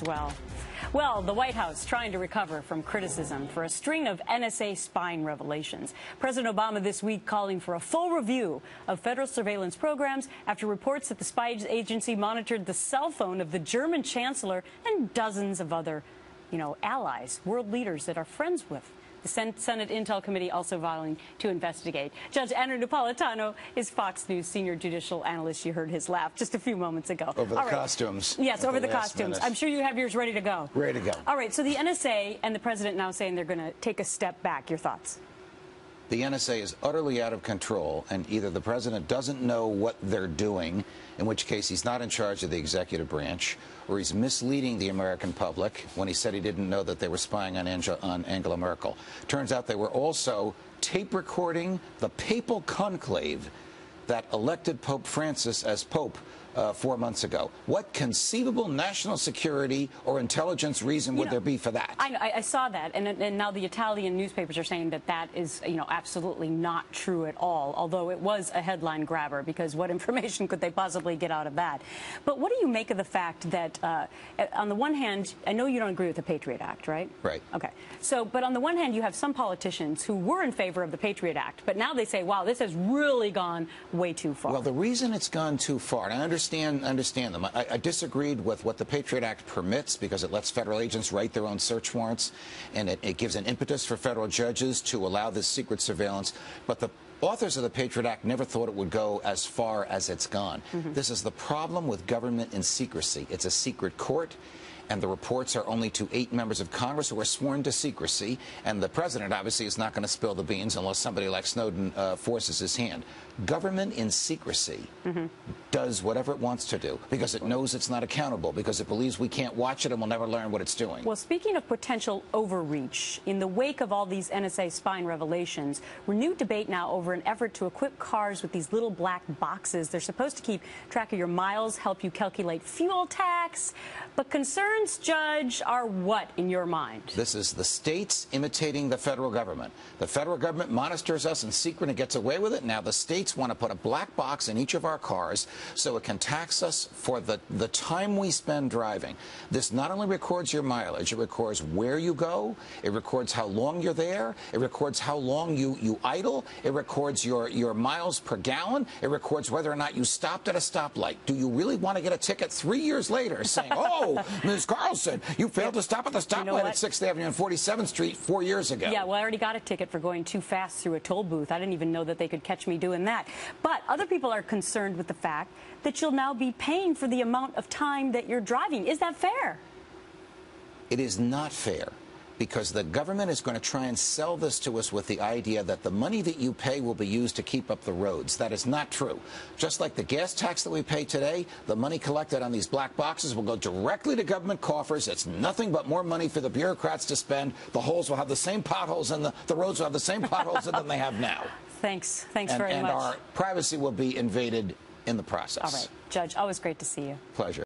Well, the White House trying to recover from criticism for a string of NSA spying revelations. President Obama this week calling for a full review of federal surveillance programs after reports that the spy agency monitored the cell phone of the German Chancellor and dozens of other, allies, world leaders that are friends with. The Senate Intel Committee also vowing to investigate. Judge Andrew Napolitano is Fox News senior judicial analyst. You heard his laugh just a few moments ago. Over the costumes. Yes, over the costumes. I'm sure you have yours ready to go. Ready to go. All right, so the NSA and the president now saying they're going to take a step back. Your thoughts? The NSA is utterly out of control, and either the president doesn't know what they're doing, in which case he's not in charge of the executive branch, or he's misleading the American public when he said he didn't know that they were spying on Angela Merkel. Turns out they were also tape recording the papal conclave that elected Pope Francis as Pope 4 months ago. What conceivable national security or intelligence reason would there be for that? I saw that, and now the Italian newspapers are saying that that is, absolutely not true at all, although it was a headline grabber, because what information could they possibly get out of that? But what do you make of the fact that, on the one hand, I know you don't agree with the Patriot Act, right? Right. Okay. So, but on the one hand, you have some politicians who were in favor of the Patriot Act, but now they say, wow, this has really gone way too far. Well, the reason it's gone too far, and I understand them. I disagreed with what the Patriot Act permits because it lets federal agents write their own search warrants, and it gives an impetus for federal judges to allow this secret surveillance. But the authors of the Patriot Act never thought it would go as far as it's gone. This is the problem with government in secrecy. It's a secret court, and the reports are only to 8 members of Congress who are sworn to secrecy, and the president obviously is not going to spill the beans unless somebody like Snowden forces his hand. Government in secrecy does whatever it wants to do because it knows it's not accountable, because it believes we can't watch it and we'll never learn what it's doing. Well, speaking of potential overreach, in the wake of all these NSA spying revelations, renewed debate now over an effort to equip cars with these little black boxes. They're supposed to keep track of your miles, help you calculate fuel tax, but concerns, Judge, are what in your mind? This is the states imitating the federal government. The federal government monitors us in secret and gets away with it. Now the states want to put a black box in each of our cars so it can tax us for the time we spend driving. This not only records your mileage, it records where you go, it records how long you're there, it records how long you idle, it records your miles per gallon, it records whether or not you stopped at a stoplight. Do you really want to get a ticket 3 years later saying, oh, Ms. Carlson, you failed to stop at the stoplight at 6th Avenue and 47th Street 4 years ago? Yeah, well, I already got a ticket for going too fast through a toll booth. I didn't even know that they could catch me doing that. But other people are concerned with the fact that you'll now be paying for the amount of time that you're driving. Is that fair? It is not fair, because the government is going to try and sell this to us with the idea that the money that you pay will be used to keep up the roads. That is not true. Just like the gas tax that we pay today, the money collected on these black boxes will go directly to government coffers. It's nothing but more money for the bureaucrats to spend. The holes will have the same potholes, and the roads will have the same potholes in them they have now. Thanks very much. And our privacy will be invaded in the process. All right, Judge, always great to see you. Pleasure.